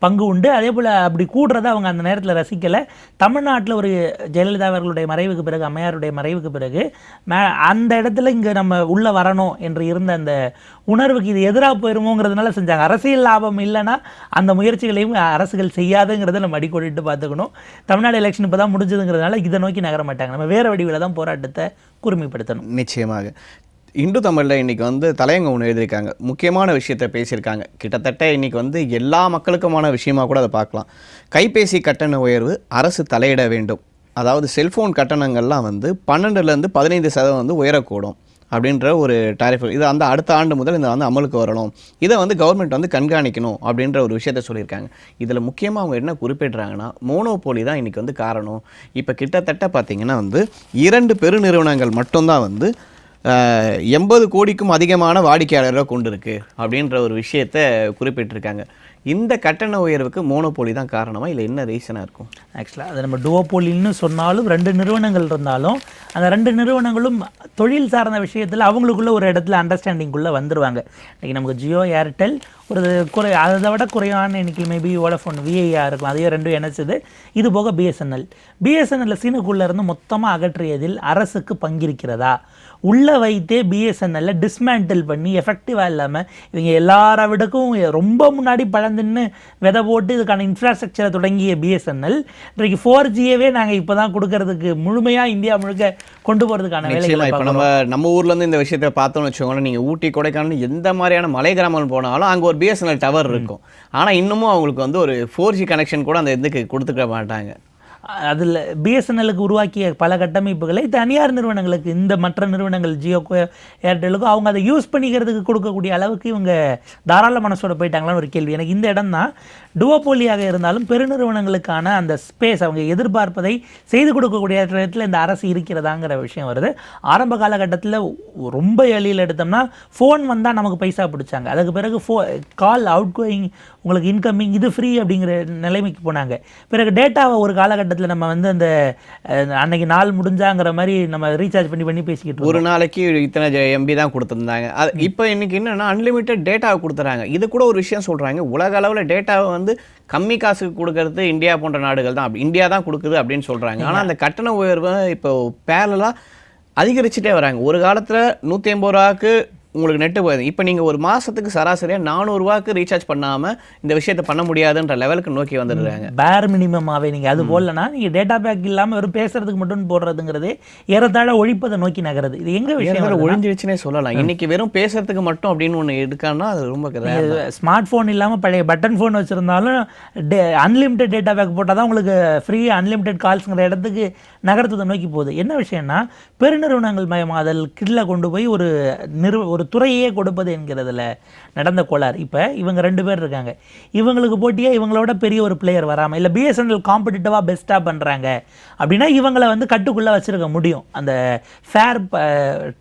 பங்கு உண்டு. அதே போல் அப்படி கூடுறத அவங்க அந்த நேரத்தில் ரசிக்கலை. தமிழ்நாட்டில் ஒரு ஜெயலலிதா அவர்களுடைய மறைவுக்கு பிறகு, அம்மையாருடைய மறைவுக்கு பிறகு அந்த இடத்துல இங்கே நம்ம உள்ளே வரணும் என்று இருந்த அந்த உணர்வுக்கு இது எதிராக போயிருமோங்கிறதுனால செஞ்சாங்க. அரசியல் லாபம் இல்லைன்னா அந்த முயற்சிகளையும் அரசுகள் செய்யாதுங்கிறத நம்ம அடிக்கோடிட்டு பார்த்துக்கணும். தமிழ்நாடு எலெக்ஷன் இப்போ தான் முடிஞ்சதுங்கிறதுனால இதை நோக்கி நகர மாட்டாங்க. நம்ம வேறு வடிவில் தான் போராட்டத்தை குறுமைப்படுத்தணும். நிச்சயமாக. இந்து தமிழில் இன்றைக்கி வந்து தலையங்கம் ஒன்று எழுதியிருக்காங்க, முக்கியமான விஷயத்தை பேசியிருக்காங்க. கிட்டத்தட்ட இன்றைக்கி வந்து எல்லா மக்களுக்குமான விஷயமாக கூட அதை பார்க்கலாம். கைபேசி கட்டண உயர்வு அரசு தலையிட வேண்டும். அதாவது செல்ஃபோன் கட்டணங்கள்லாம் வந்து 12லேருந்து 15% வந்து உயரக்கூடும் அப்படின்ற ஒரு டாரிஃப். இது அந்த அடுத்த ஆண்டு முதல் இந்த வந்து அமலுக்கு வரணும். இதை வந்து கவர்மெண்ட் வந்து கண்காணிக்கணும் அப்படின்ற ஒரு விஷயத்த சொல்லியிருக்காங்க. இதில் முக்கியமாக அவங்க என்ன குறிப்பிட்றாங்கன்னா, மோனோபோலி தான் இன்றைக்கி வந்து காரணம். இப்போ கிட்டத்தட்ட பார்த்திங்கன்னா வந்து 2 பெருநிறுவனங்கள் மட்டும்தான் வந்து 80 கோடிக்கும் அதிகமான வாடிக்கையாளரை கொண்டு இருக்கு அப்படின்ற ஒரு விஷயத்தை குறிப்பிட்டிருக்காங்க. இந்த கட்டண உயர்வுக்கு மோனோபோலி தான் காரணமா இல்லை என்ன ரீசனாக இருக்கும்? ஆக்சுவலாக அதை நம்ம டுவோபோலின்னு சொன்னாலும் 2 நிறுவனங்கள் இருந்தாலும் அந்த 2 நிறுவனங்களும் தொழில் சார்ந்த விஷயத்தில் அவங்களுக்குள்ள ஒரு இடத்துல அண்டர்ஸ்டாண்டிங்குள்ளே வந்துடுவாங்க. இன்றைக்கி நமக்கு ஜியோ, ஏர்டெல் ஒரு அதை விட குறைவான எண்ணிக்கை மேபி வோடஃபோன், விஐஆர் இருக்கும், அதையே ரெண்டும் இணைச்சது. இது போக பிஎஸ்என்எல் சீனுக்குள்ளே இருந்து மொத்தமாக அகற்றியதில் அரசுக்கு பங்கிருக்கிறதா? உள்ளே வைத்தே பிஎஸ்என்எல்ல டிஸ்மேண்டில் பண்ணி எஃபெக்டிவாக இல்லாமல் இவங்க எல்லாரை விடக்கும் ரொம்ப முன்னாடி பழந்துன்னு விதை போட்டு இதுக்கான இன்ஃப்ராஸ்ட்ரக்சரை தொடங்கிய பிஎஸ்என்எல் இன்றைக்கு 4Gயவே நாங்கள் இப்போ தான் கொடுக்கறதுக்கு முழுமையாக இந்தியா முழுக்க கொண்டு போகிறதுக்கான வேலைகளை இப்போ நம்ம ஊர்லேருந்து இந்த விஷயத்தை பார்த்தோம்னு வச்சுக்கோங்களேன். நீங்கள் ஊட்டி, கொடைக்கானல் எந்த மாதிரியான மலை கிராமம் போனாலும் அங்கே ஒரு பிஎஸ்என்எல் டவர் இருக்கும். ஆனால் இன்னமும் அவங்களுக்கு வந்து ஒரு 4G கனெக்ஷன் கூட அந்த இதுக்கு கொடுத்துக்க மாட்டாங்க. அதில் பிஎஸ்என்எலுக்கு உருவாக்கிய பல கட்டமைப்புகளை தனியார் நிறுவனங்களுக்கு, இந்த மற்ற நிறுவனங்கள் ஜியோக்கோ ஏர்டெலுக்கோ அவங்க அதை யூஸ் பண்ணிக்கிறதுக்கு கொடுக்கக்கூடிய அளவுக்கு இவங்க தாராள மனசோட போயிட்டாங்களான்னு ஒரு கேள்வி. எனக்கு இந்த இடம் தான் டுவோபோலியாக இருந்தாலும் பெருநிறுவனங்களுக்கான அந்த ஸ்பேஸ் அவங்க எதிர்பார்ப்பதை செய்து கொடுக்கக்கூடிய இடத்துல இந்த அரசு இருக்கிறதாங்கிற விஷயம் வருது. ஆரம்ப காலகட்டத்தில் ரொம்ப எளியில் எடுத்தோம்னா ஃபோன் வந்தால் நமக்கு பைசா பிடிச்சாங்க. அதுக்கு பிறகு கால் அவுட் கோயிங், உங்களுக்கு இன்கமிங் இது ஃப்ரீ அப்படிங்கிற நிலைமைக்கு போனாங்க. பிறகு டேட்டாவை ஒரு காலகட்டத்தில் நம்ம வந்து அந்த அன்னைக்கு நாள் முடிஞ்சாங்கிற மாதிரி நம்ம ரீசார்ஜ் பண்ணி பேசிக்கிட்டு ஒரு நாளைக்கு இத்தனை எம்பி தான் கொடுத்துருந்தாங்க. இப்போ இன்னைக்கு என்னன்னா அன்லிமிட்டட் டேட்டாவை கொடுத்துறாங்க. இது கூட ஒரு விஷயம் சொல்றாங்க, உலக அளவில் டேட்டாவை வந்து கம்மி காசுக்கு கொடுக்கறது இந்தியா போன்ற நாடுகள் தான், இந்தியா தான் கொடுக்குது அப்படின்னு சொல்றாங்க. ஆனால் அந்த கட்டண உயர்வு இப்போ பேரலாக அதிகரிச்சுட்டே வராங்க. ஒரு காலத்தில் 180 ரூபாய்க்கு உங்களுக்கு நெட்டு போகுது. இப்போ நீங்கள் ஒரு மாதத்துக்கு சராசரியாக 400 ரூபாய்க்கு ரீசார்ஜ் பண்ணாமல் இந்த விஷயத்தை பண்ண முடியாதுன்ற லெவலுக்கு நோக்கி வந்துடுறாங்க. பேர் மினிமமாகவே நீங்கள் அது போடலன்னா நீங்கள் டேட்டா பேக் இல்லாமல் வெறும் பேசுறதுக்கு மட்டும் போடுறதுங்கிறது ஏறத்தாழ ஒழிப்பதை நோக்கி நகருது. இது எங்கே விஷயம் ஒழிஞ்சிருச்சுன்னே சொல்லலாம். இன்னைக்கு வெறும் பேசுறதுக்கு மட்டும் அப்படின்னு ஒன்று எடுக்கான்னா அது ரொம்ப ஸ்மார்ட் ஃபோன் இல்லாமல் பழைய பட்டன் ஃபோன் வச்சுருந்தாலும் அன்லிமிட்டட் டேட்டா பேக் போட்டால் தான் உங்களுக்கு ஃப்ரீ அன்லிமிட்டட் கால்ஸுங்கிற இடத்துக்கு நகரத்தை நோக்கி போகுது. என்ன விஷயம்னா பெருநிறுவனங்கள் மயமாதல் கீழே கொண்டு போய் ஒரு துறையே கொடுப்பது என்கிறதுல நடந்த கோளாறு. இப்போ இவங்க 2 பேர் இருக்காங்க, இவங்களுக்கு போட்டியாக இவங்களோட பெரிய ஒரு பிளேயர் வராமல், இல்லை பிஎஸ்என்எல் காம்படிட்டிவாக பெஸ்ட்டாக பண்ணுறாங்க அப்படின்னா இவங்களை வந்து கட்டுக்குள்ளே வச்சுருக்க முடியும். அந்த ஃபேர்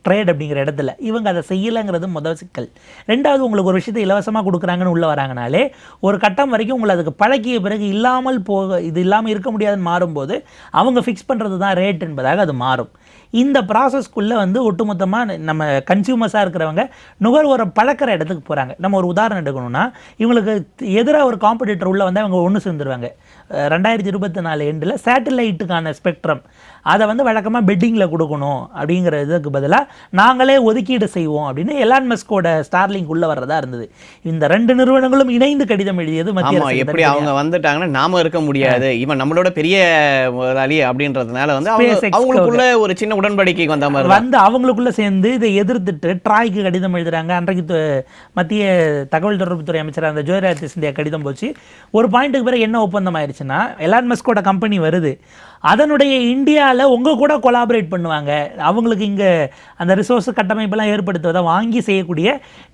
ட்ரேட் அப்படிங்கிற இடத்துல இவங்க அதை செய்யலைங்கிறது முதல் சிக்கல். ரெண்டாவது, உங்களுக்கு ஒரு விஷயத்தை இலவசமாக கொடுக்குறாங்கன்னு உள்ளே வராங்கனாலே ஒரு கட்டம் வரைக்கும் உங்களை அதுக்கு பழக்கிய பிறகு இது இல்லாமல் இருக்க முடியாதுன்னு மாறும்போது அவங்க ஃபிக்ஸ் பண்ணுறது தான் ரேட் என்பதாக அது மாறும். இந்த ப்ராசஸ்க்குள்ளே வந்து ஒட்டுமொத்தமாக நம்ம கன்சியூமர்ஸாக இருக்கிறவங்க நுகர்வோரை பழக்கிற இடத்துக்கு போகிறாங்க. நம்ம ஒரு உதாரணம் எடுக்கணும்னா இவங்களுக்கு எதிராக ஒரு காம்படிட்டர் உள்ளே வந்து அவங்க ஒன்று சேர்ந்துருவாங்க. 2024 எண்டில் சேட்டலைட்டுக்கான ஸ்பெக்ட்ரம் அதை வந்து வழக்கமாக பெட்டிங்கில் கொடுக்கணும் அப்படிங்கிற இதுக்கு பதிலாக நாங்களே ஒதுக்கீடு செய்வோம் அப்படின்னு எலான் மஸ்கோட ஸ்டார்லிங்க் உள்ளே வர்றதா இருந்தது. இந்த 2 நிறுவனங்களும் இணைந்து கடிதம் எழுதியது மத்திய அரசு. எப்படி அவங்க வந்துட்டாங்கன்னா நாம இருக்க முடியாது, இவன் நம்மளோட பெரிய முதலாளி அப்படின்றதுனால வந்து அவங்களுக்குள்ள ஒரு சின்ன உடன்படிக்கை வந்த மாதிரி வந்து அவங்களுக்குள்ள சேர்ந்து இதை எதிர்த்துட்டு ட்ராய்க்கு கடிதம் எழுதுறாங்க. அன்றைக்கு மத்திய தகவல் தொடர்புத்துறை அமைச்சர் அந்த ஜோதிராதித்ய சிந்தியா கடிதம் போச்சு. ஒரு பாயிண்ட்டுக்கு பிறகு என்ன ஒப்பந்தம் ஆயிடுச்சுன்னா எலான் மஸ்கோட கம்பெனி வருது, அதனுடைய இந்தியாவில் உங்கள் கூட கொலாபரேட் பண்ணுவாங்க, அவங்களுக்கு இங்கே அந்த ரிசோர்ஸ் கட்டமைப்பெல்லாம் ஏற்படுத்துவதை வாங்கி செய்யக்கூடிய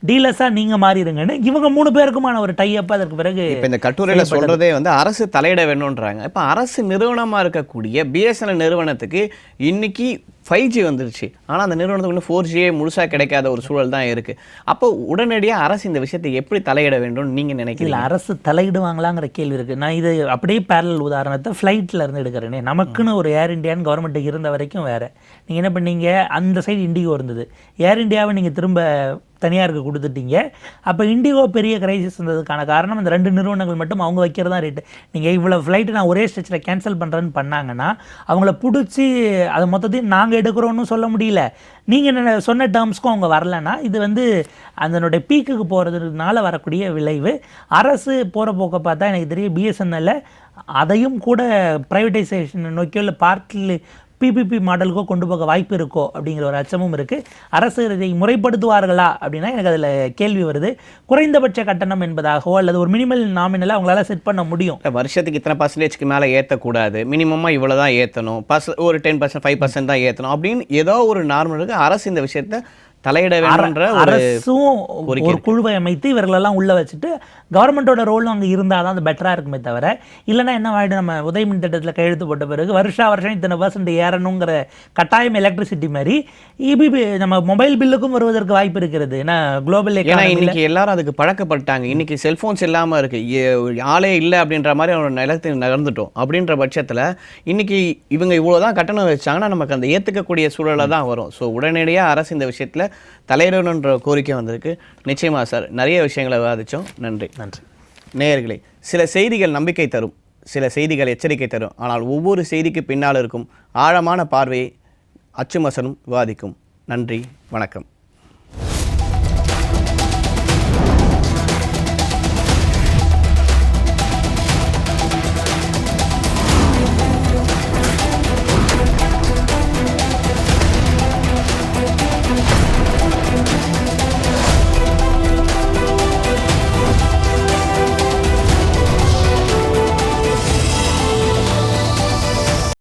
டீலர்ஸாக நீங்கள் மாறிடுங்கன்னு இவங்க 3 பேருக்குமான ஒரு டைப். அதற்கு பிறகு இப்போ இந்த கட்டுரையில் சொல்கிறதே வந்து அரசு தலையிட வேணுன்றாங்க. இப்போ அரசு நிறுவனமாக இருக்கக்கூடிய பிஎஸ்என்எல் நிறுவனத்துக்கு இன்னைக்கு 5G வந்துருச்சு, ஆனால் அந்த நிறுவனத்துக்கு இன்னும் 4Gயே முழுசாக கிடைக்காத ஒரு சூழல் தான் இருக்குது. அப்போ உடனடியாக அரசு இந்த விஷயத்தை எப்படி தலையிட வேண்டும் நீங்கள் நினைக்கிறீங்க? அரசு தலையிடுவாங்களாங்கிற கேள்வி இருக்குது. நான் இது அப்படியே பேரல் உதாரணத்தை ஃப்ளைட்டில் இருந்து எடுக்கிறேனே. நமக்குன்னு ஒரு ஏர் இண்டியான்னு கவர்மெண்ட்டுக்கு இருந்த வரைக்கும் வேறு. நீங்கள் என்ன பண்ணீங்க, அந்த சைடு இண்டிகோ இருந்தது, ஏர் இண்டியாவை நீங்கள் திரும்ப தனியாருக்கு கொடுத்துட்டீங்க. அப்போ இண்டிகோ பெரிய கிரைசிஸ் இருந்ததுக்கான காரணம் அந்த 2 நிறுவனங்கள் மட்டும் அவங்க வைக்கிறது தான் ரேட்டு. நீங்கள் இவ்வளோ ஃப்ளைட்டு நான் ஒரே ஸ்ட்ரெச்சில் கேன்சல் பண்ணுறேன்னு பண்ணாங்கன்னா அவங்கள பிடிச்சி அதை மொத்தத்தையும் நாங்கள் எடுக்கிறோன்னு சொல்ல முடியல. நீங்கள் சொன்ன டேர்ம்ஸ்க்கும் அவங்க வரலைன்னா இது வந்து அதனுடைய பீக்குக்கு போகிறதுனால வரக்கூடிய விளைவு. அரசு போகிற போக்க பார்த்தா எனக்கு தெரியும் பிஎஸ்என்எல்ல அதையும் கூட ப்ரைவேட்டைசேஷன் நோக்கியோ இல்லை பார்ட்டில் பிபிபி மாடலுக்கோ கொண்டு போக வாய்ப்பு இருக்கோ அப்படிங்கிற ஒரு அச்சமும் இருக்குது. அரசு இதை முறைப்படுத்துவார்களா அப்படின்னா எனக்கு அதில் கேள்வி வருது. குறைந்தபட்ச கட்டணம் என்பதாகவோ அல்லது ஒரு மினிமல் நாமினலாக அவங்களால செட் பண்ண முடியும். வருஷத்துக்கு இத்தனை % மேலே ஏற்றக்கூடாது, மினிமமாக இவ்வளோ தான் ஏற்றணும், ஒரு 10% 5% தான் ஏற்றணும் அப்படின்னு ஏதோ ஒரு நார்மலுக்கு அரசு இந்த விஷயத்தை தலையிட வேண்டும்ன்ற ஒரு அரசும் கோரிக்கை ஒரு குழுவை அமைத்து இவர்களெல்லாம் உள்ள வச்சுட்டு கவர்மெண்ட்டோட ரோலும் அங்கே இருந்தால் தான் அது பெட்டராக இருக்குமே தவிர, இல்லைன்னா என்ன ஆகிடும், நம்ம உதயமின் திட்டத்தில் கையெழுத்து போட்ட பிறகு வருஷம் இத்தனை % ஏறணுங்கிற கட்டாயம் எலக்ட்ரிசிட்டி மாதிரி இபி நம்ம மொபைல் பில்லுக்கும் வருவதற்கு வாய்ப்பு இருக்கிறது. ஏன்னா குளோபல் ஏன்னா இன்னைக்கு எல்லாரும் அதுக்கு பழக்கப்பட்டாங்க. இன்னைக்கு செல்போன்ஸ் இல்லாமல் இருக்கு, ஆளே இல்லை அப்படின்ற மாதிரி ஒரு நிலத்தில் நகர்ந்துட்டோம். அப்படின்ற பட்சத்தில் இன்னைக்கு இவங்க இவ்வளோதான் கட்டணம் வச்சாங்கன்னா நமக்கு அந்த ஏற்றுக்கக்கூடிய சூழலாக தான் வரும். ஸோ உடனடியாக அரசு இந்த விஷயத்தில் தலையிடணுன்ற கோரிக்கை வந்திருக்கு. நிச்சயமாக சார், நிறைய விஷயங்களை விவாதித்தோம். நன்றி. நேயர்களே, சில செய்திகள் நம்பிக்கை தரும், சில செய்திகள் எச்சரிக்கை தரும். ஆனால் ஒவ்வொரு செய்திக்கு பின்னால் இருக்கும் ஆழமான பார்வையை அச்சுமசனும் விவாதிக்கும். நன்றி, வணக்கம்.